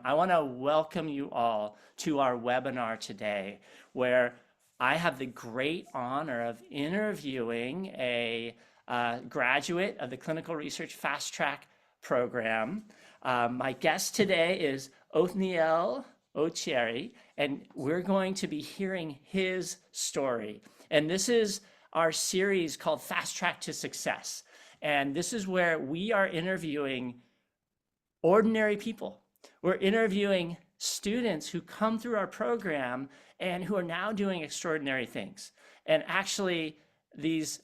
I want to welcome you all to our webinar today, where I have the great honor of interviewing a graduate of the Clinical Research Fastrack program. My guest today is Othniel Okyere, and we're going to be hearing his story. And this is our series called Fast Track to Success. And this is where we are interviewing ordinary people. We're interviewing students who come through our program and who are now doing extraordinary things. And actually, these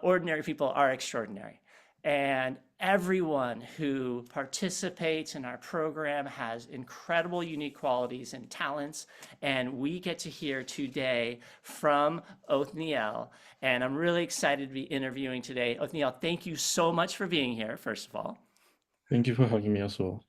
ordinary people are extraordinary. And everyone who participates in our program has incredible unique qualities and talents. And we get to hear today from Othniel. And I'm really excited to be interviewing today. Othniel, thank you so much for being here, first of all. Thank you for having me as well.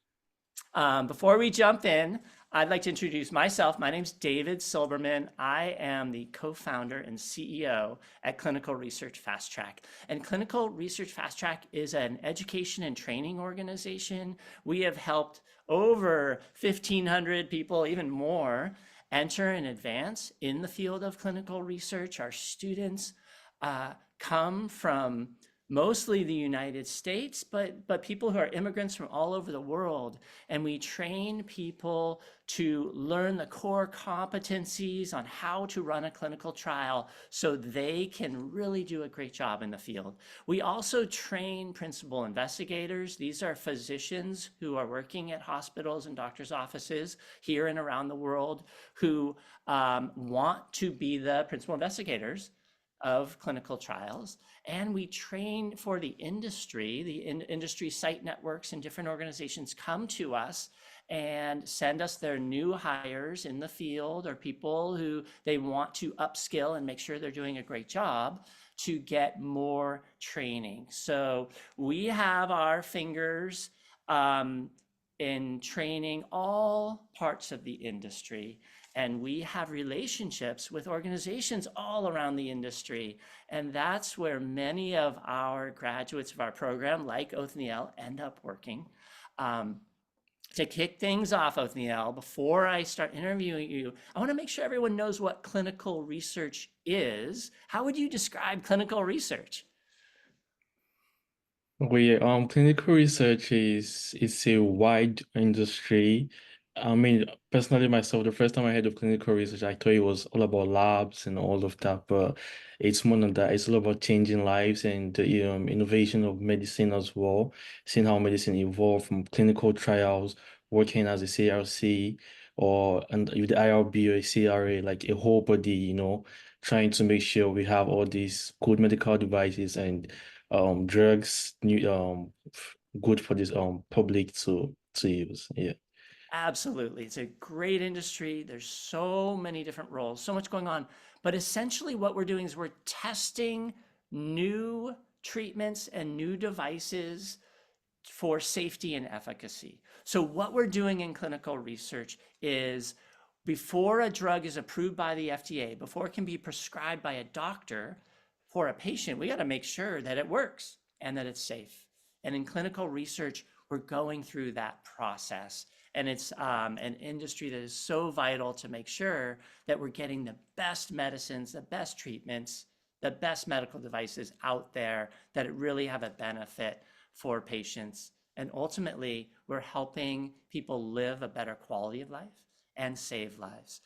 Before we jump in, I'd like to introduce myself. My name's David Silberman. I am the co-founder and CEO at Clinical Research Fastrack. And Clinical Research Fastrack is an education and training organization. We have helped over 1,500 people, even more, enter and advance in the field of clinical research. Our students come from mostly the United States, but people who are immigrants from all over the world. And we train people to learn the core competencies on how to run a clinical trial so they can really do a great job in the field. We also train principal investigators. These are physicians who are working at hospitals and doctors' offices here and around the world who want to be the principal investigators of clinical trials. And we train for the industry. The industry site networks and different organizations come to us and send us their new hires in the field or people who they want to upskill and make sure they're doing a great job to get more training. So we have our fingers in training all parts of the industry. And we have relationships with organizations all around the industry. And that's where many of our graduates of our program, like Othniel, end up working. To kick things off, Othniel, before I start interviewing you, I want to make sure everyone knows what clinical research is. How would you describe clinical research? Clinical research is a wide industry. I mean, personally, myself, the first time I heard of clinical research, I thought it was all about labs and all of that, but it's more than that. It's all about changing lives and the innovation of medicine as well, seeing how medicine evolved from clinical trials, working as a CRC and with the IRB or a CRA, like a whole body, trying to make sure we have all these good medical devices and drugs good for this public to use. Yeah. Absolutely. It's a great industry. There's so many different roles, so much going on. But essentially, what we're doing is we're testing new treatments and new devices for safety and efficacy. So, what we're doing in clinical research is before a drug is approved by the FDA, before it can be prescribed by a doctor for a patient, we got to make sure that it works and that it's safe. And in clinical research, we're going through that process. And it's an industry that is so vital to make sure that we're getting the best medicines, the best treatments, the best medical devices out there that really have a benefit for patients. And ultimately, we're helping people live a better quality of life and save lives.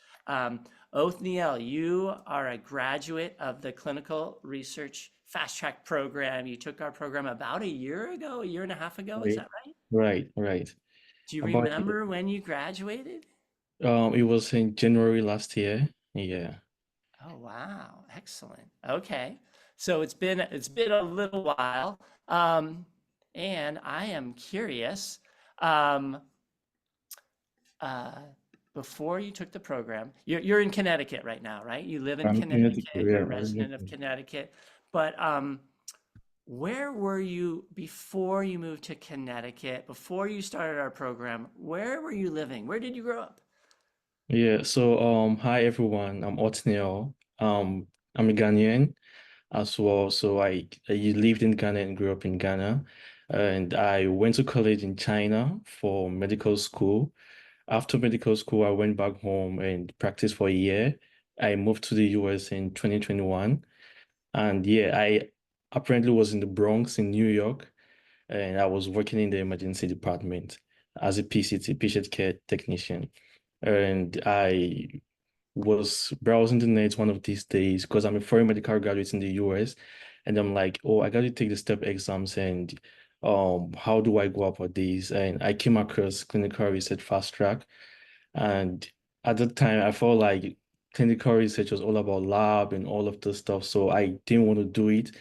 Othniel, you are a graduate of the Clinical Research Fastrack program. You took our program about a year ago, a year and a half ago, is Right, that right? right. Do you About remember when you graduated? it was in January last year. Yeah. Oh, wow. Excellent. Okay. So it's been a little while. And I am curious, um, uh, before you took the program, you're in Connecticut right now, right? You live in I'm Connecticut. Connecticut, Yeah, you're a resident of Connecticut. But where were you before you moved to Connecticut, before you started our program? Where were you living? Where did you grow up? yeah. So hi everyone. I'm Othniel. I'm a Ghanaian as well. So I lived in Ghana and grew up in Ghana. And I went to college in China for medical school. After medical school, I went back home and practiced for a year. I moved to the US in 2021. And yeah, I apparently was in the Bronx in New York, and I was working in the emergency department as a PCT, patient care technician. And I was browsing the net one of these days because I'm a foreign medical graduate in the US, and I'm like, oh, I got to take the step exams, and how do I go about this? And I came across Clinical Research Fastrack, and at the time, I felt like clinical research was all about lab and all of this stuff. So I didn't want to do it,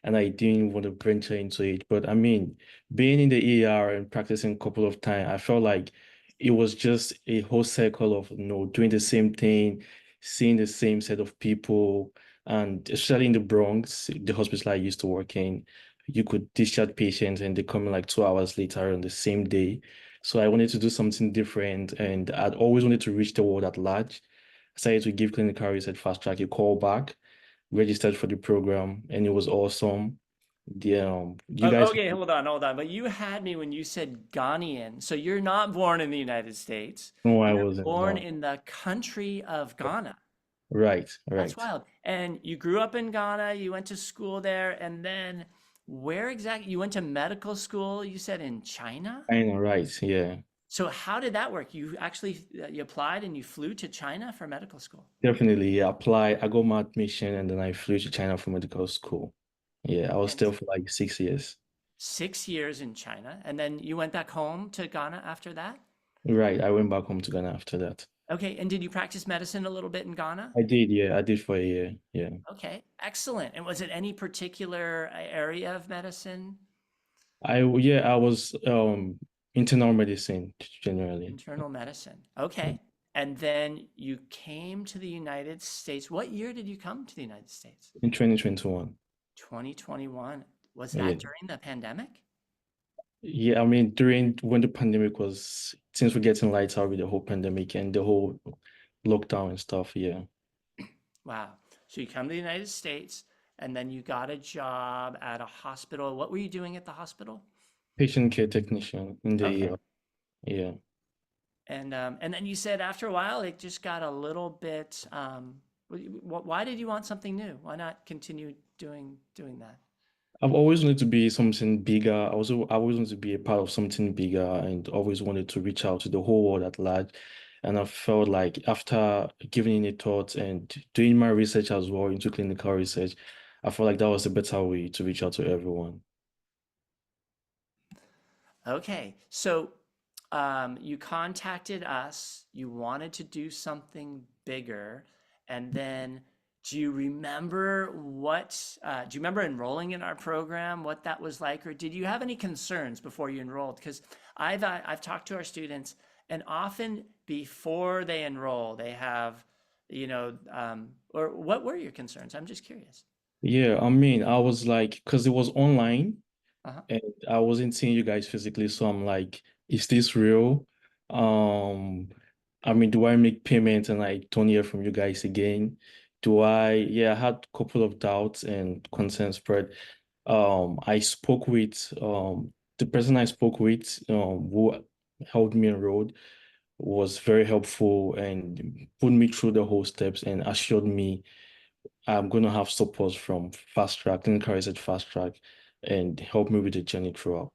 and I didn't want to venture into it. But I mean, being in the ER and practicing a couple of times, I felt like it was just a whole cycle of, doing the same thing, seeing the same set of people. And especially in the Bronx, the hospital I used to work in, you could discharge patients and they come in like 2 hours later on the same day. So I wanted to do something different, and I'd always wanted to reach the world at large. I decided to give Clinical Research Fast Track a call back, registered for the program, and it was awesome. You guys Okay, hold on. But you had me when you said Ghanaian. So you're not born in the United States. know I You're wasn't, born no. in the country of Ghana. Right, That's right. wild. And you grew up in Ghana, you went to school there, and then where exactly? You went to medical school, you said in China? I know, right, yeah. So how did that work? You actually you applied and you flew to China for medical school. Definitely, yeah. Apply. I got my admission and then I flew to China for medical school. Yeah, I was And there for like 6 years. 6 years in China, and then you went back home to Ghana after that? Right, I went back home to Ghana after that. Okay, and did you practice medicine a little bit in Ghana? I did, yeah, I did for a year, yeah. Okay, excellent. And was it any particular area of medicine? Yeah, I was internal medicine generally. Internal medicine. Okay. And then you came to the United States. What year did you come to the United States? In 2021. 2021. Was Yeah. that during the pandemic? Yeah, I mean, during when the pandemic was, things were getting lighter with the whole pandemic and the whole lockdown and stuff. Yeah. Wow. So you come to the United States and then you got a job at a hospital. What were you doing at the hospital? Patient care technician in the Okay. ER. Yeah. And then you said after a while it just got a little bit why did you want something new? Why not continue doing that? I've always wanted to be something bigger. I always wanted to be a part of something bigger and always wanted to reach out to the whole world at large. And I felt like after giving it a thought and doing my research as well into clinical research, I felt like that was a better way to reach out to everyone. Okay, so you contacted us, you wanted to do something bigger, and then do you remember enrolling in our program, what that was like, or did you have any concerns before you enrolled? Because I've talked to our students, and often before they enroll, they have, or what were your concerns? I'm just curious. Yeah, I mean, I was like, because it was online. Uh-huh. And I wasn't seeing you guys physically, so I'm like, is this real? Um, I mean, do I make payments and I don't hear from you guys again? Yeah, I had a couple of doubts and concerns spread. I spoke with the person I spoke with, who helped me enroll was very helpful and put me through the whole steps and assured me I'm going to have support from Fast Track, Clinical Research Fast Track, and help me with the journey throughout.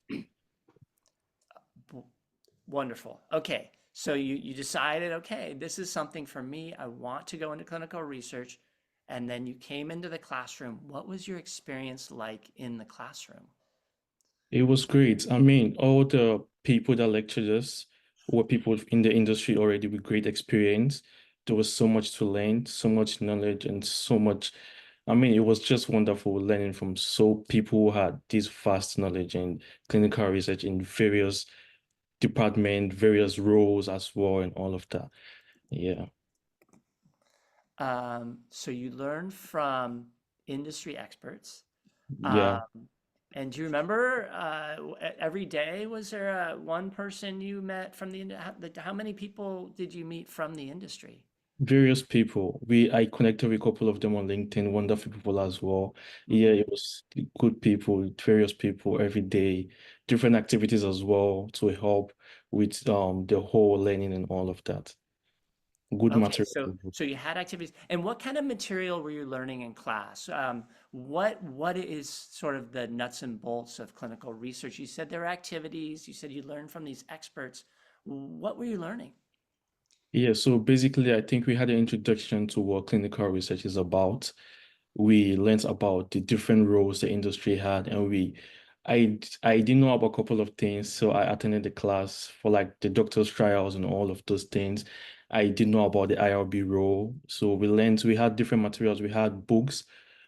Wonderful. Okay. So you decided, okay, this is something for me. I want to go into clinical research. And then you came into the classroom. What was your experience like in the classroom? It was great. I mean, all the people that lectured us were people in the industry already with great experience. There was so much to learn, so much knowledge, and so much. I mean, it was just wonderful learning from people who had this vast knowledge and clinical research in various departments, various roles as well, and all of that. Yeah. So you learned from industry experts. Yeah. And do you remember every day, was there one person you met from how many people did you meet from the industry? Various people. I connected with a couple of them on LinkedIn, wonderful people as well. Yeah, Mhm. it was good people, various people every day, different activities as well to help with the whole learning and all of that. Good Okay, material. so you had activities, and what kind of material were you learning in class? What is sort of the nuts and bolts of clinical research? You said there were activities. You said you learned from these experts. What were you learning? Yeah, so basically, I think we had an introduction to what clinical research is about. We learned about the different roles the industry had, and I didn't know about a couple of things, so I attended the class for like the doctor's trials and all of those things. I didn't know about the IRB role, so we had different materials. We had books,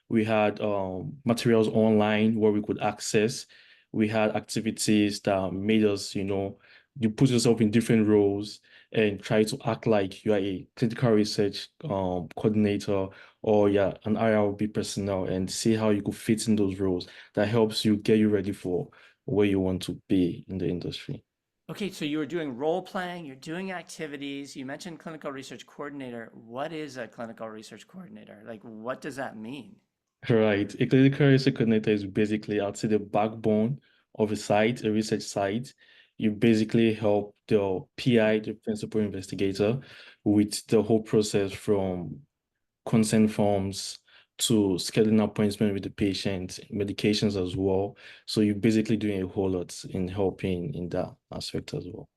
we had materials online where we could access. We had activities that made us, you put yourself in different roles and try to act like you are a clinical research coordinator or yeah, an IRB personnel and see how you could fit in those roles. That helps you get you ready for where you want to be in the industry. Okay, so you were doing role playing, you're doing activities. You mentioned clinical research coordinator. What is a clinical research coordinator? Like, what does that mean? Right. A clinical research coordinator is basically, I'd say, the backbone of a site, a research site. You basically help the PI, the principal investigator, with the whole process from consent forms to scheduling appointment with the patient, medications as well. So you're basically doing a whole lot in helping in that aspect as well.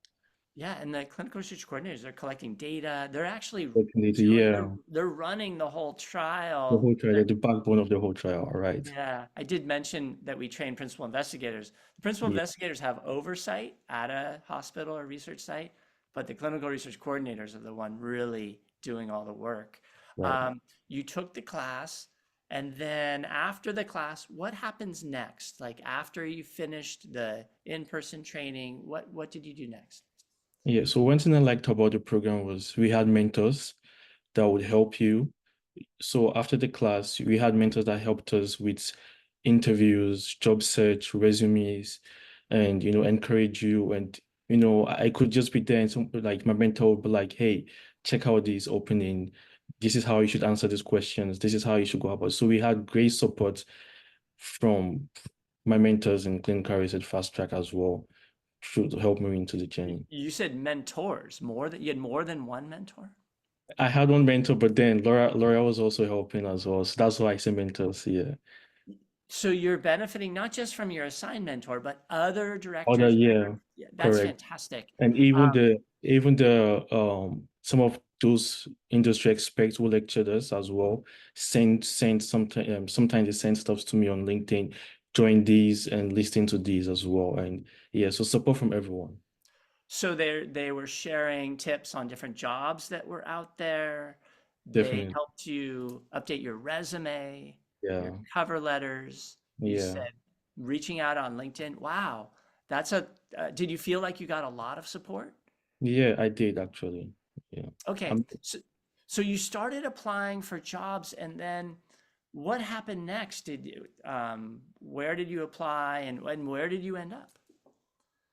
Yeah, and the clinical research coordinators, they're collecting data. They're actually Definitely, doing, yeah. they're running the whole The trial. whole trial, the backbone of the whole trial, all right. Yeah, I did mention that we train principal investigators. The principal Yeah, investigators have oversight at a hospital or research site, but the clinical research coordinators are the one really doing all the work. right. You took the class, and then after the class, what happens next? Like after you finished the in-person training, what did you do next? Yeah, so one thing I liked about the program was we had mentors that would help you. So after the class, we had mentors that helped us with interviews, job search, resumes, and encourage you. And I could just be there and like my mentor would be like, "Hey, check out this opening. This is how you should answer these questions. This is how you should go about." So we had great support from my mentors in clinical research fast track as well to help me into the journey. You said mentors, you had more than one mentor? I had one mentor, but then Laura was also helping as well. So that's why I say mentors. Yeah. So you're benefiting not just from your assigned mentor, but other Other, directors. yeah, Yeah, that's correct. fantastic. And even the some of those industry experts who lectured us as well send sometimes they send stuff to me on LinkedIn, join these and listen to these as well. And yeah, so support from everyone. So they were sharing tips on different jobs that were out there. They Definitely. helped you update your resume, your Yeah. cover letters. You Yeah. said reaching out on LinkedIn. Wow, did you feel like you got a lot of support? Yeah, I did actually. Yeah. Okay, I'm so you started applying for jobs, and then what happened next? Where did you apply, and where did you end up?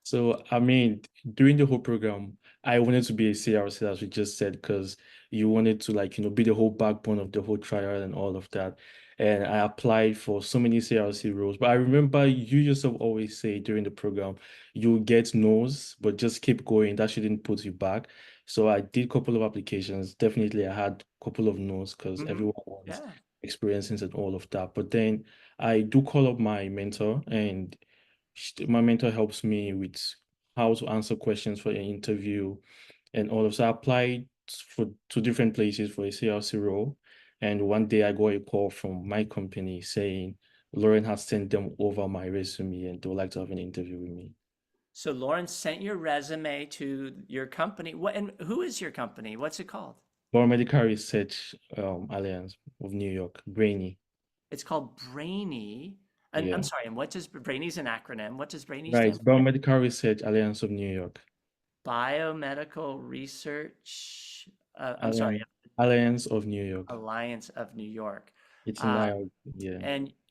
So, I mean, during the whole program, I wanted to be a CRC, as we just said, because you wanted to, like, be the whole backbone of the whole trial and all of that. And I applied for so many CRC roles. But I remember you yourself always say during the program, you get no's, but just keep going. That shouldn't put you back. So I did a couple of applications. Definitely, I had a couple of no's because Hmm. everyone wants Yeah. experiences and all of that. But then I do call up my mentor and my mentor helps me with how to answer questions for an interview and all of so I applied for to different places for a CLC role. And one day I got a call from my company saying Lauren has sent them over my resume and they would like to have an interview with me. So Lauren sent your resume to your company. And who is your company? What's it called? Biomedical Research Alliance of New York, Brainy. It's called Brainy. And I'm Yeah. sorry, and what does Brainy's an acronym? What does Brainy Right. stand for? Biomedical Research Alliance of New York. Biomedical Research, I'm sorry, Alliance Alliance of New York. Alliance of New York. It's in Uh, IR, yeah.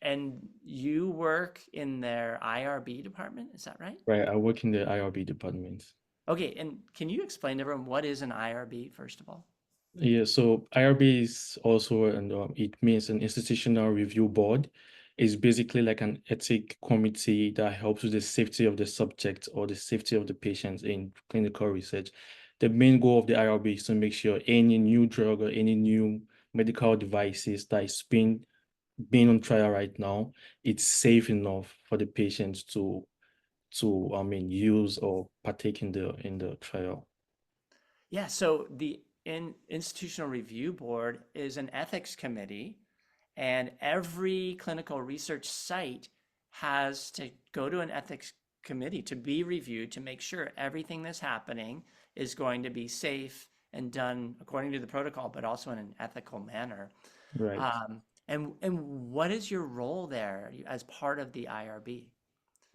and you work in their IRB department, is that right? Right. I work in the IRB department. Okay, and can you explain to everyone what is an IRB, first of all? Yeah, so IRB is also, and it means an institutional review board. It's basically like an ethic committee that helps with the safety of the subject or the safety of the patients in clinical research. The main goal of the IRB is to make sure any new drug or any new medical devices that is being on trial right now, it's safe enough for the patients to use or partake in the trial. Yeah, so the Institutional Review Board is an ethics committee, and every clinical research site has to go to an ethics committee to be reviewed to make sure everything that's happening is going to be safe and done according to the protocol, but also in an ethical manner. Right. And what is your role there as part of the IRB?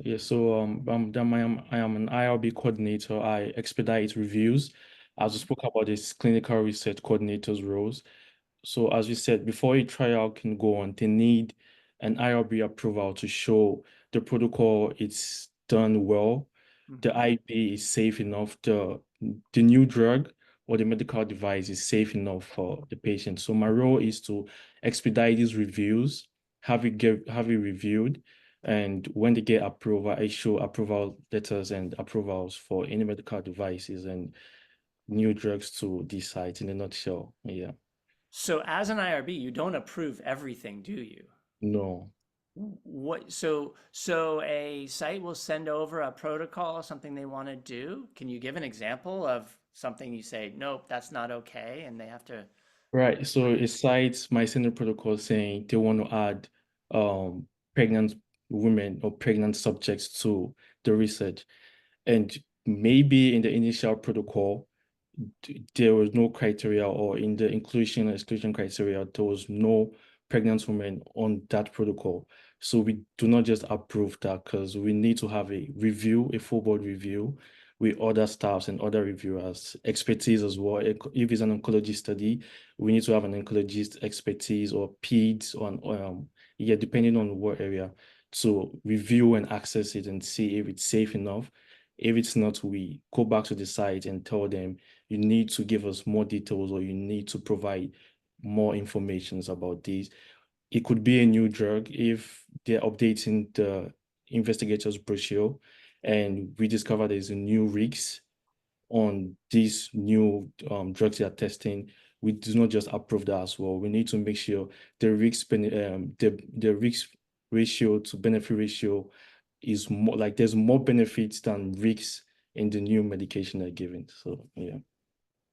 Yeah, so I am an IRB coordinator. I expedite reviews. As we Mhm. spoke about this clinical research coordinator's roles. So as we said, before a trial can go on, they need an IRB approval to show the protocol it's done well, the Mhm. IP is safe enough, the new drug or the medical device is safe enough for the patient. So my role is to expedite these reviews, have it reviewed, and when they get approval, I issue approval letters and approvals for any medical devices and new drugs to these sites in a nutshell. Yeah. So as an IRB, you don't approve everything, do you? No. So a site will send over a protocol, something they want to do. Can you give an example of something you say, nope, that's not okay, and they have to Right. So it cites my senior protocol saying they want to add pregnant women or pregnant subjects to the research. And maybe in the initial protocol, there was no criteria, or in the inclusion and exclusion criteria, there was no pregnant women on that protocol. So we do not just approve that because we need to have a review, a full board review with other staffs and other reviewers, expertise as well. If it's an oncology study, we need to have an oncologist expertise or PEDS yeah, depending on what area, to review and access it and see if it's safe enough. If it's not, we go back to the site and tell them you need to give us more details or you need to provide more information about this. It could be a new drug if they're updating the investigators brochure and we discover there's a new risk on these new drugs they are testing. We do not just approve that as well. We need to make sure the risk ratio to benefit ratio is more, like there's more benefits than risks in the new medication they're giving. So yeah.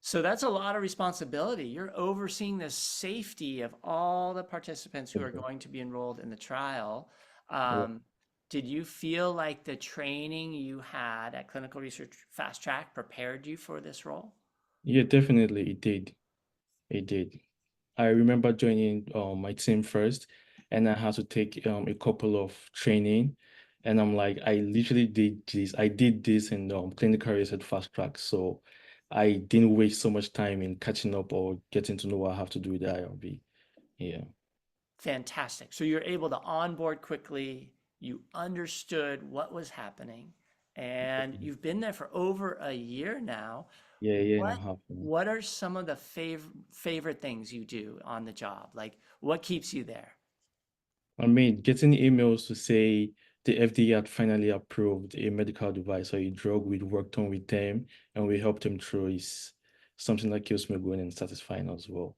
So that's a lot of responsibility. You're overseeing the safety of all the participants who are Mhm. going to be enrolled in the trial. Right. Um, did you feel like the training you had at Clinical Research Fast Track prepared you for this role? Yeah, definitely it did. It did. I remember joining my team first, and I had to take a couple of training, and I'm like, I literally did this. I did this in clinical research fast track, so I didn't waste so much time in catching up or getting to know what I have to do with the IRB. Yeah. Fantastic. So you're able to onboard quickly. You understood what was happening, and you've been there for over a year now. Yeah, yeah, and a What half. what are some of the favorite things you do on the job? Like what keeps you there? I mean, getting emails to say the FDA had finally approved a medical device or a drug we'd worked on with them and we helped them through is something that keeps me going and satisfying as well.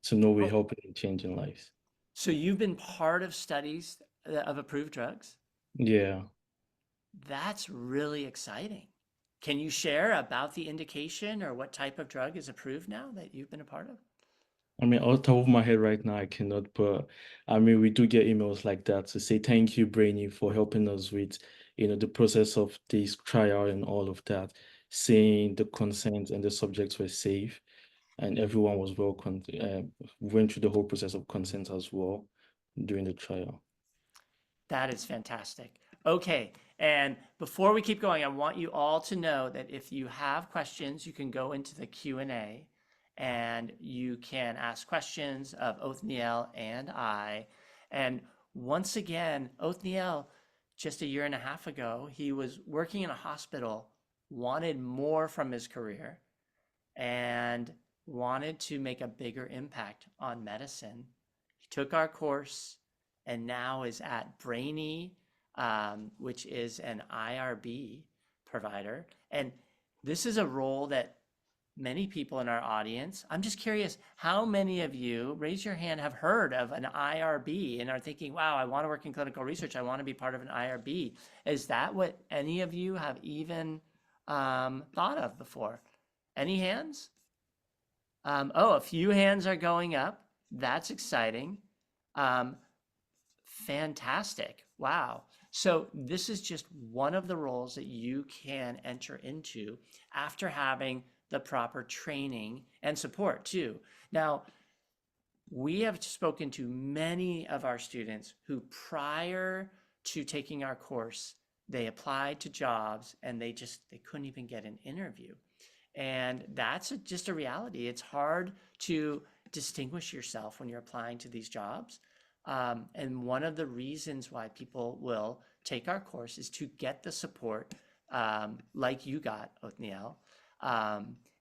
To know we're Oh, helping and changing lives. so you've been part of studies of approved drugs? Yeah. That's really exciting. Can you share about the indication or what type of drug is approved now that you've been a part of? I mean, off the top of my head right now, I cannot, but I mean, we do get emails like that to say thank you, Brainy, for helping us with, the process of this trial and all of that, saying the consent and the subjects were safe and everyone was went through the whole process of consent as well during the trial. That is fantastic. Okay, and before we keep going, I want you all to know that if you have questions, you can go into the Q&A and you can ask questions of Othniel and I. And once again, Othniel, just a year and a half ago, he was working in a hospital, wanted more from his career, and wanted to make a bigger impact on medicine. He took our course and now is at Brainy, which is an IRB provider. And this is a role that many people in our audience, I'm just curious, how many of you, raise your hand, have heard of an IRB and are thinking, wow, I want to work in clinical research. I want to be part of an IRB. Is that what any of you have even thought of before? Any hands? Oh, a few hands are going up. That's exciting. Fantastic. Wow. So this is just one of the roles that you can enter into after having the proper training and support too. Now, we have spoken to many of our students who prior to taking our course, they applied to jobs and they couldn't even get an interview. And that's just a reality. It's hard to distinguish yourself when you're applying to these jobs. And one of the reasons why people will take our course is to get the support like you got, Othniel.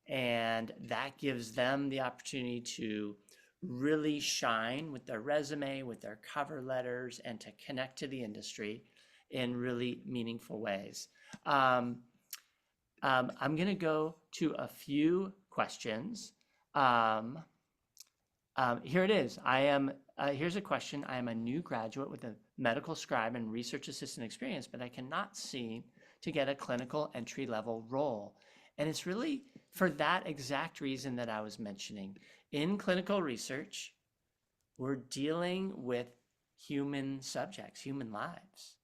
And that gives them the opportunity to really shine with their resume, with their cover letters, and to connect to the industry in really meaningful ways. I'm going to go to a few questions. Here it is. Here's a question. I am a new graduate with a medical scribe and research assistant experience, but I cannot seem to get a clinical entry-level role. And it's really for that exact reason that I was mentioning. In clinical research, we're dealing with human subjects, human lives.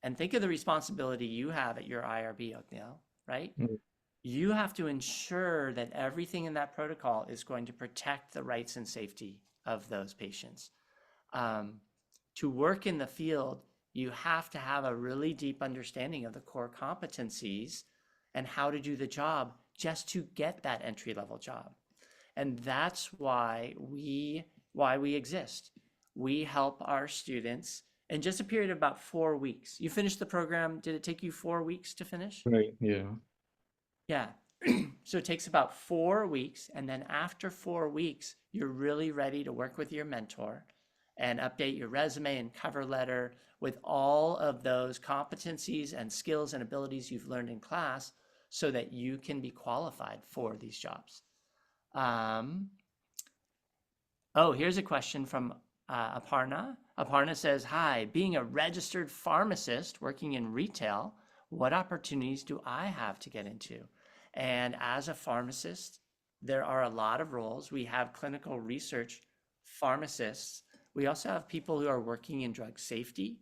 And think of the responsibility you have at your IRB, Othniel, right? Mm. You have to ensure that everything in that protocol is going to protect the rights and safety of those patients. To work in the field, you have to have a really deep understanding of the core competencies and how to do the job just to get that entry-level job. And that's why we exist. We help our students in just a period of about 4 weeks. You finished the program. Did it take you 4 weeks to finish? Right, yeah. Yeah. So it takes about 4 weeks. And then after 4 weeks, you're really ready to work with your mentor and update your resume and cover letter with all of those competencies and skills and abilities you've learned in class so that you can be qualified for these jobs. Here's a question from Aparna. Aparna says, hi, being a registered pharmacist working in retail, what opportunities do I have to get into? And as a pharmacist, there are a lot of roles. We have clinical research pharmacists. We also have people who are working in drug safety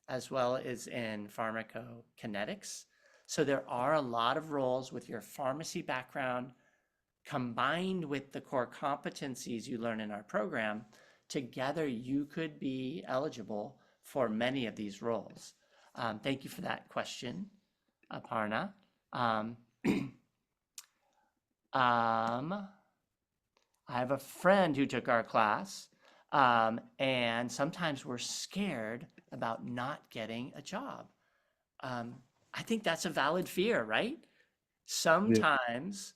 as well as in pharmacokinetics. So there are a lot of roles with your pharmacy background combined with the core competencies you learn in our program. Together, you could be eligible for many of these roles. Thank you for that question, Aparna. I have a friend who took our class, and sometimes we're scared about not getting a job. I think that's a valid fear, right? Sometimes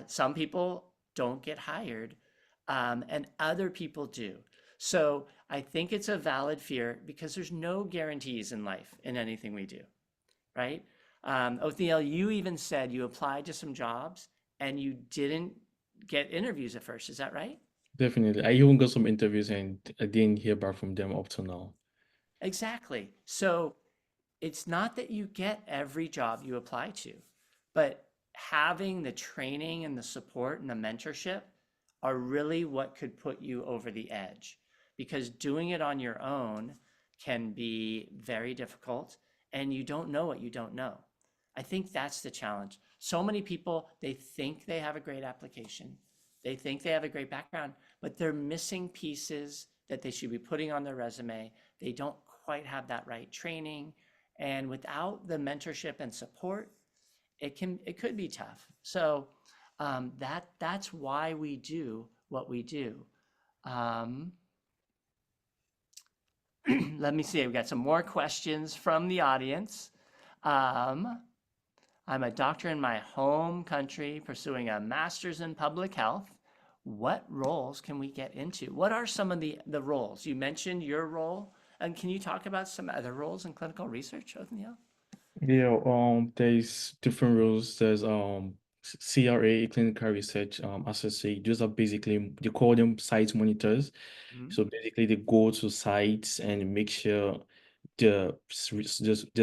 some people don't get hired, and other people do. So I think it's a valid fear because there's no guarantees in life in anything we do, right? Othniel, you even said you applied to some jobs and you didn't get interviews at first. Is that right? Definitely. I even got some interviews and I didn't hear back from them up to now. Exactly. So it's not that you get every job you apply to, but having the training and the support and the mentorship are really what could put you over the edge, because doing it on your own can be very difficult and you don't know what you don't know. I think that's the challenge. So many people, they think they have a great application. They think they have a great background, but they're missing pieces that they should be putting on their resume. They don't quite have that right training. And without the mentorship and support, it could be tough. So that's why we do what we do. Let me see. We've got some more questions from the audience. I'm a doctor in my home country pursuing a master's in public health. what roles can we get into? What are some of the roles? You mentioned your role, and can you talk about some other roles in clinical research, Othniel? Yeah, there's different roles. There's CRA, clinical research associate. Those are basically they call them site monitors. Mhm. So basically they go to sites and make sure the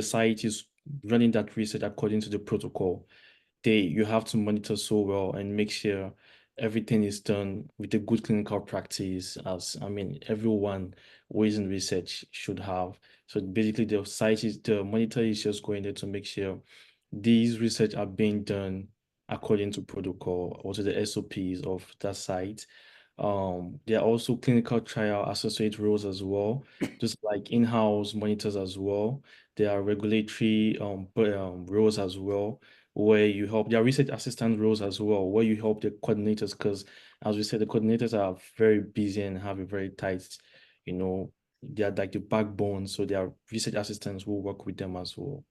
site is running that research according to the protocol. You have to monitor so well and make sure everything is done with a good clinical practice, as I mean everyone who is in research should have. So basically the monitor is just going there to make sure these research are being done according to protocol or to the SOPs of that site. There are also clinical trial associate roles as well, just like in-house monitors as well. There are regulatory roles as well, where you help. There are research assistant roles as well, where you help the coordinators, because as we said, the coordinators are very busy and have a very tight, you know, they are like the backbone. So there are research assistants who work with them as well.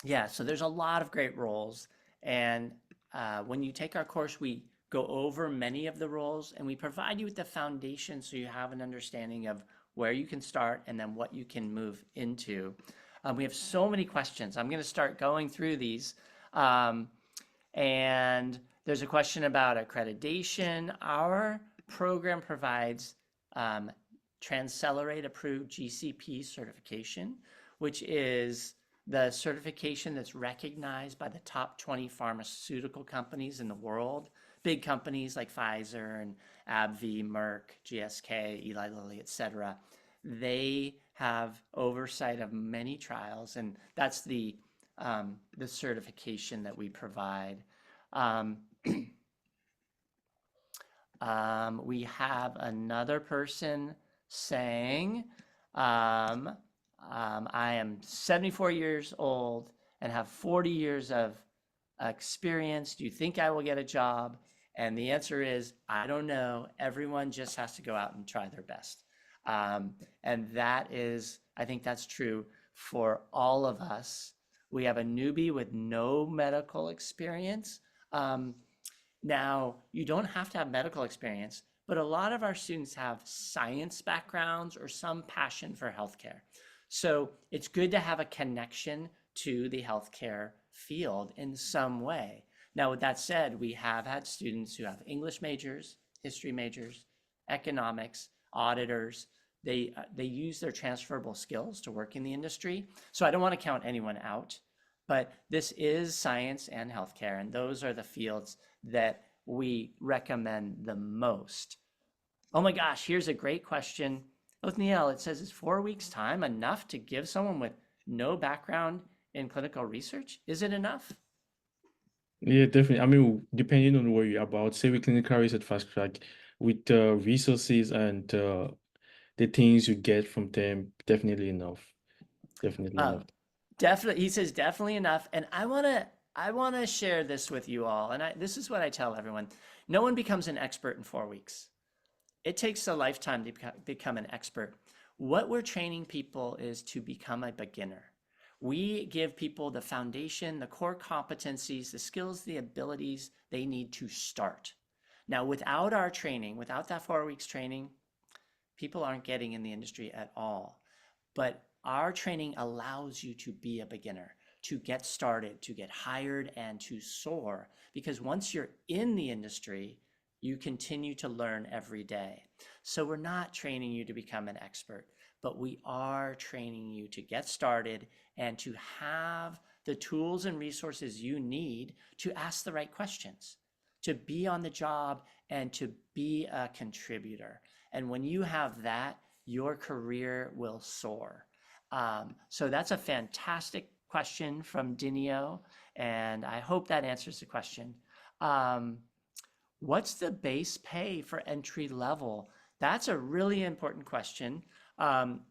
Yeah, so there's a lot of great roles. And when you take our course, we go over many of the roles and we provide you with the foundation so you have an understanding of where you can start and then what you can move into. We have so many questions. I'm going to start going through these. Um, and there's a question about accreditation. Our program provides um, Transcelerate approved GCP certification, which is the certification that's recognized by the top 20 pharmaceutical companies in the world. Big companies like Pfizer and AbbVie, Merck, GSK, Eli Lilly, et cetera. They have oversight of many trials, and that's the certification that we provide. Um, we have another person saying, um, I am 74 years old and have 40 years of experience. Do you think I will get a job? And the answer is, I don't know. Everyone just has to go out and try their best. Um, and that is, I think that's true for all of us. We have a newbie with no medical experience. Um, Now, you don't have to have medical experience, but a lot of our students have science backgrounds or some passion for healthcare. So it's good to have a connection to the healthcare field in some way. Now, with that said, we have had students who have English majors, history majors, economics, auditors. They use their transferable skills to work in the industry. So I don't want to count anyone out, but this is science and healthcare, and those are the fields that we recommend the most. Oh my gosh, here's a great question. Othniel, it says, is 4 weeks time enough to give someone with no background in clinical research? Is it enough? Yeah, definitely. I mean, depending on where you're about, say with clinical research fast track, with the resources and the things you get from them, definitely enough. Definitely enough. Um, Definitely, he says definitely enough. And I wanna share this with you all. And this is what I tell everyone. No one becomes an expert in 4 weeks. It takes a lifetime to become an expert. What we're training people is to become a beginner. We give people the foundation, the core competencies, the skills, the abilities they need to start. Now, without our training, without that 4 weeks training, people aren't getting in the industry at all. But our training allows you to be a beginner, to get started, to get hired, and to soar. Because once you're in the industry, you continue to learn every day. So we're not training you to become an expert, but we are training you to get started and to have the tools and resources you need to ask the right questions, to be on the job, and to be a contributor. And when you have that, your career will soar. So that's a fantastic question from Dinio, and I hope that answers the question. Um, What's the base pay for entry level? That's a really important question.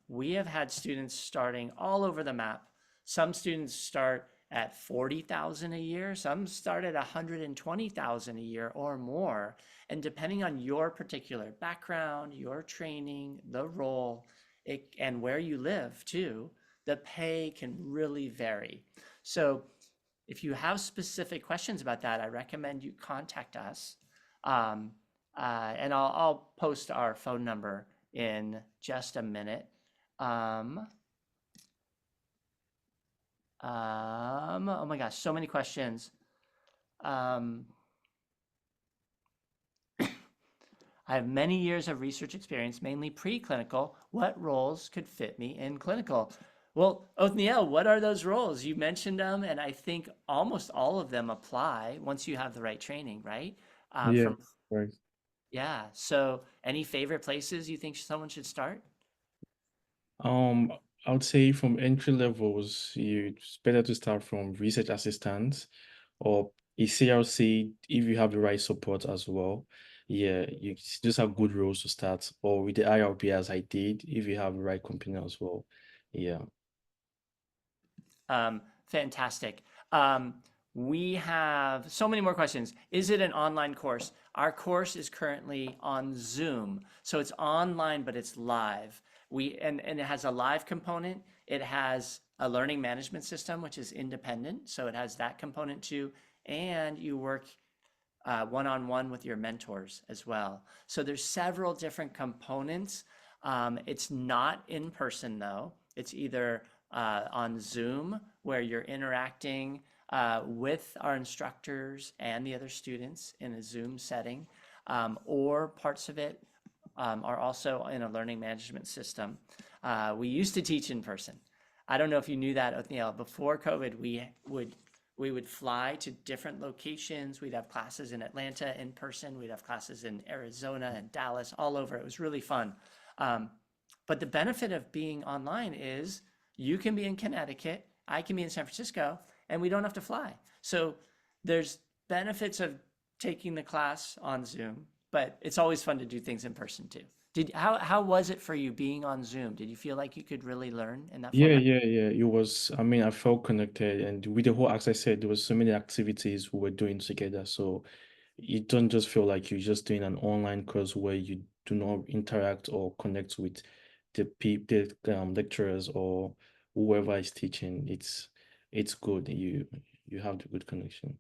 We have had students starting all over the map. Some students start at 40,000 a year, some start at 120,000 a year or more. And depending on your particular background, your training, the role, and where you live too, the pay can really vary. So if you have specific questions about that, I recommend you contact us. Um, and I'll post our phone number in just a minute. Um, oh my gosh, so many questions. Um, I have many years of research experience, mainly preclinical. What roles could fit me in clinical? Well, Othniel, what are those roles? You mentioned them, and I think almost all of them apply once you have the right training, right? Yeah, From right. Yeah. So, any favorite places you think someone should start? Um, I would say from entry levels, it's better to start from research assistants or a CRC if you have the right support as well. Yeah, those are good roles to start, or with the IRB as I did, if you have the right company as well. Yeah. Fantastic. Um, we have so many more questions. Is it an online course? Our course is currently on Zoom. So it's online, but it's live. And it has a live component. It has a learning management system, which is independent. So it has that component too. And you work one-on-one with your mentors as well. So there's several different components. It's not in person though. It's either on Zoom where you're interacting with our instructors and the other students in a Zoom setting, or parts of it are also in a learning management system. We used to teach in person. I don't know if you knew that, Othniel. Before COVID, we would fly to different locations. We'd have classes in Atlanta in person. We'd have classes in Arizona and Dallas, all over. It was really fun. Um, but the benefit of being online is you can be in Connecticut, I can be in San Francisco, and we don't have to fly. So there's benefits of taking the class on Zoom, but it's always fun to do things in person too. How was it for you being on Zoom? Did you feel like you could really learn in that Yeah, format? yeah, yeah. It was, I mean, I felt connected, and with the whole, as I said, there was so many activities we were doing together. So you don't just feel like you're just doing an online course where you do not interact or connect with the lecturers or whoever is teaching. It's good. You have the good connection.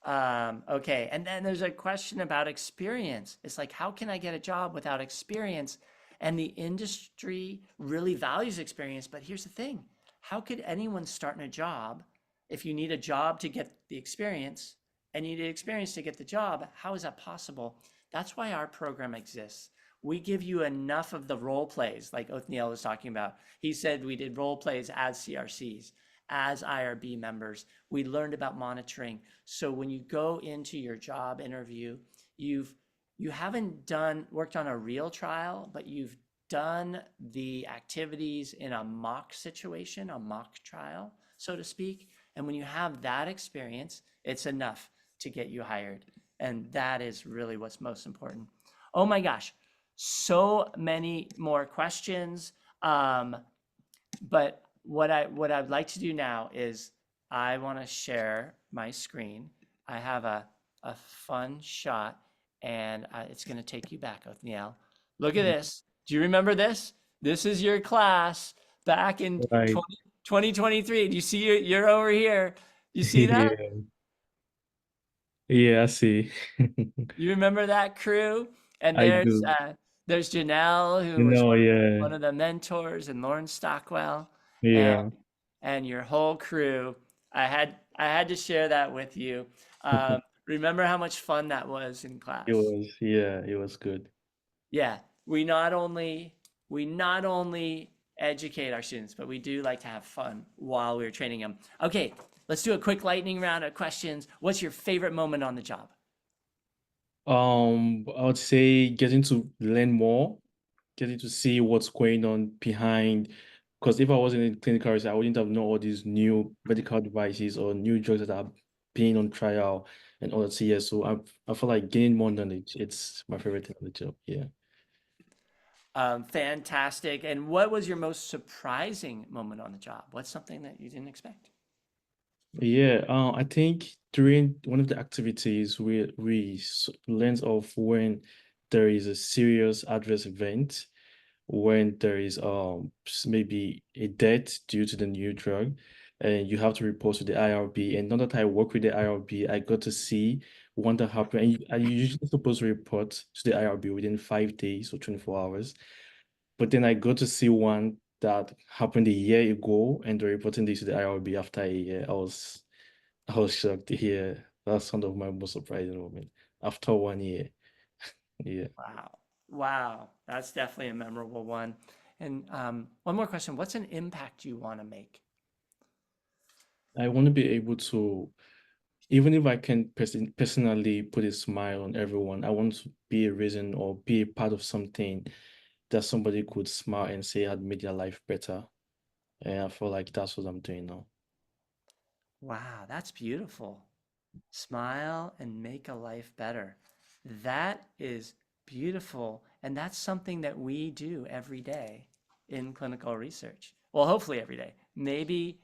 Okay, and then there's a question about experience. It's like, how can I get a job without experience? And the industry really values experience, but here's the thing. How could anyone start in a job if you need a job to get the experience and you need experience to get the job? How is that possible? That's why our program exists. We give you enough of the role plays, like Othniel was talking about. He said we did role plays as CRCs, as IRB members. We learned about monitoring. So when you go into your job interview, you've you haven't done worked on a real trial, but you've done the activities in a mock situation, a mock trial, so to speak. And when you have that experience, it's enough to get you hired. And that is really what's most important. Oh my gosh, so many more questions. But what I'd like to do now is I want to share my screen. I have a fun shot, and it's going to take you back, Othniel. Look at this. Do you remember this? This is your class back in Right. 2023. Do you see you're over here? You see that? Yeah. Yeah, I see. You remember that crew? And I there's do. Janelle, who You was know, one yeah. one of the mentors, and Lauren Stockwell, and Yeah. your whole crew. I had to share that with you. Remember how much fun that was in class? It was good. Yeah, we not only educate our students, but we do like to have fun while we're training them. Okay, let's do a quick lightning round of questions. What's your favorite moment on the job? I would say getting to learn more, getting to see what's going on behind. Because if I wasn't in clinical research, I wouldn't have known all these new medical devices or new drugs that are being on trial and all that. Yeah, so I feel like gaining more knowledge. It's my favorite thing on the job. Yeah. Fantastic. And what was your most surprising moment on the job? What's something that you didn't expect? Yeah, I think during one of the activities learned of when there is a serious adverse event, when there is maybe a death due to the new drug, and you have to report to the IRB. And now that I work with the IRB, I got to see one that happened, and you usually supposed to report to the IRB within 5 days or 24 hours. But then I got to see one that happened a year ago, and they're reporting this to the IRB after a year. I was shocked to hear. That's one of my most surprising moments. After 1 year. Yeah. Wow. Wow. That's definitely a memorable one. And one more question. What's an impact you want to make? I want to be able to, even if I can personally put a smile on everyone, I want to be a reason or be a part of something that somebody could smile and say had made their life better. And I feel like that's what I'm doing now. Wow, that's beautiful. Smile and make a life better. That is beautiful. And that's something that we do every day in clinical research. Well, hopefully every day. Maybe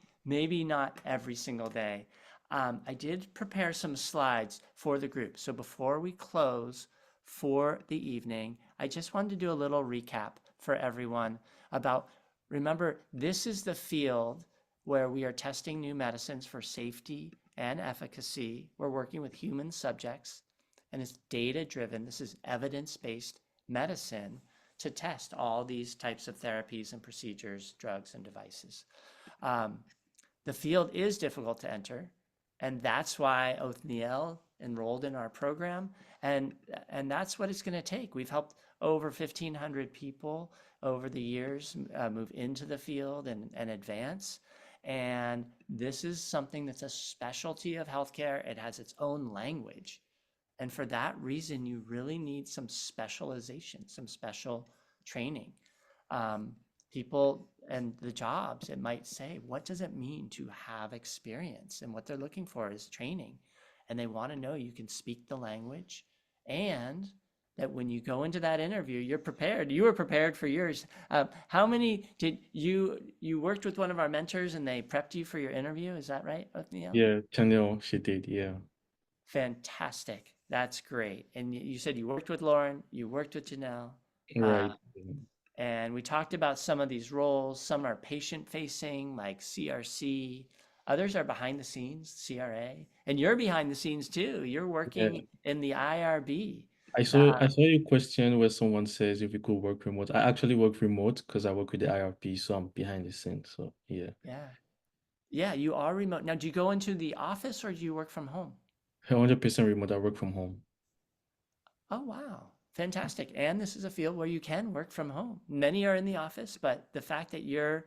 not every single day. I did prepare some slides for the group. So before we close for the evening, I just wanted to do a little recap for everyone about, remember, this is the field where we are testing new medicines for safety and efficacy. We're working with human subjects, and it's data driven. This is evidence based medicine to test all these types of therapies and procedures, drugs, and devices. Um, the field is difficult to enter, and that's why Othniel enrolled in our program, and that's what it's going to take. We've helped over 1,500 people over the years move into the field and advance. And this is something that's a specialty of healthcare. It has its own language. And for that reason, you really need some specialization, some special training. Um, People and the jobs, it might say, what does it mean to have experience? And what they're looking for is training. And they want to know you can speak the language and that when you go into that interview, you're prepared. You were prepared for yours. How many did you worked with one of our mentors and they prepped you for your interview? Is that right, Othniel? Yeah, Chanel, she did. Yeah. Fantastic. That's great. And you said you worked with Lauren, you worked with Janelle, uh, Right. and we talked about some of these roles. Some are patient facing, like CRC. Others are behind the scenes, CRA. And you're behind the scenes too. You're Yeah. working in the IRB. I saw your question where someone says if you could work remote. I actually work remote because I work with the IRP, so I'm behind the scenes. So yeah. Yeah. Yeah, you are remote. Now, do you go into the office or do you work from home? 100% remote. I work from home. Oh, wow. Fantastic. And this is a field where you can work from home. Many are in the office, but the fact that you're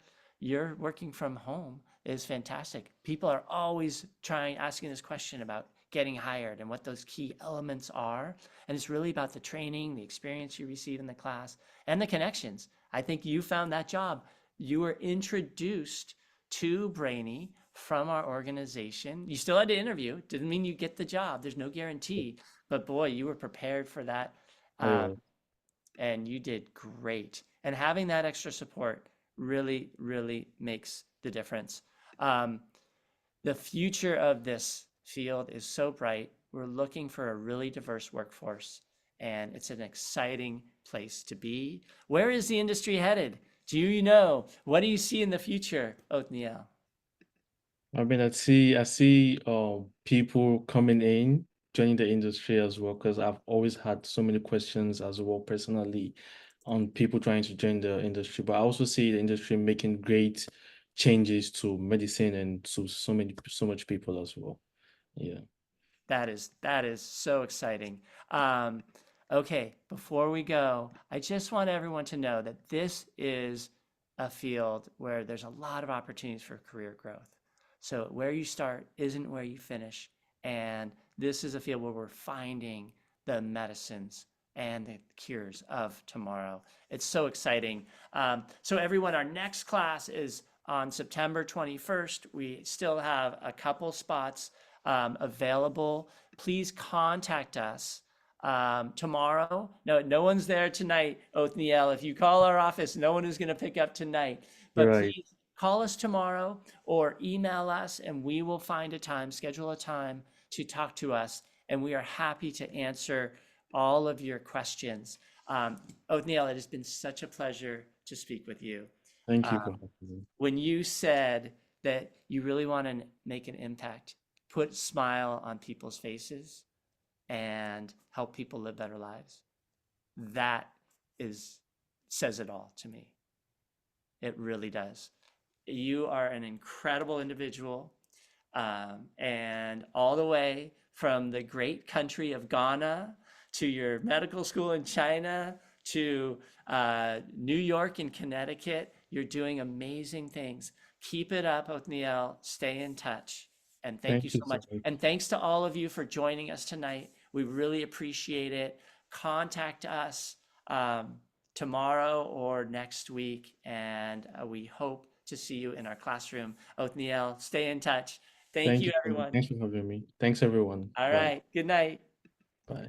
working from home is fantastic. People are always asking this question about getting hired and what those key elements are. And it's really about the training, the experience you receive in the class, and the connections. I think you found that job. You were introduced to Brainy from our organization. You still had to interview. Didn't mean you get the job. There's no guarantee. But boy, you were prepared for that. I Um, was. and you did great. And having that extra support really, really makes the difference. Um, the future of this field is so bright. We're looking for a really diverse workforce, and it's an exciting place to be. Where is the industry headed? Do you know? What do you see in the future, Othniel? I mean, I see people coming in, joining the industry as well, because I've always had so many questions as well personally on people trying to join the industry. But I also see the industry making great changes to medicine and to so much people as well. Yeah. That is so exciting. Um, okay, before we go, I just want everyone to know that this is a field where there's a lot of opportunities for career growth. So where you start isn't where you finish, and this is a field where we're finding the medicines and the cures of tomorrow. It's so exciting. So everyone, our next class is on September 21st. We still have a couple spots available. Please contact us tomorrow. No, no one's there tonight, Othniel. If you call our office, no one is going to pick up tonight. But Right. please call us tomorrow or email us, and we will find a time, schedule a time to talk to us. And we are happy to answer all of your questions. Othniel, it has been such a pleasure to speak with you. Thank you for Um, having me. when you said that you really want to make an impact, put a smile on people's faces, and help people live better lives. That says it all to me. It really does. You are an incredible individual, and all the way from the great country of Ghana to your medical school in China to New York and Connecticut, you're doing amazing things. Keep it up, Othniel. Stay in touch. And thank you Thank you so so much. much. And thanks to all of you for joining us tonight. We really appreciate it. Contact us tomorrow or next week, and we hope to see you in our classroom. Othniel, stay in touch. Thank Thank you, you so much. everyone. Thanks for having me. Thanks, everyone. All Bye. right. Good night. Bye.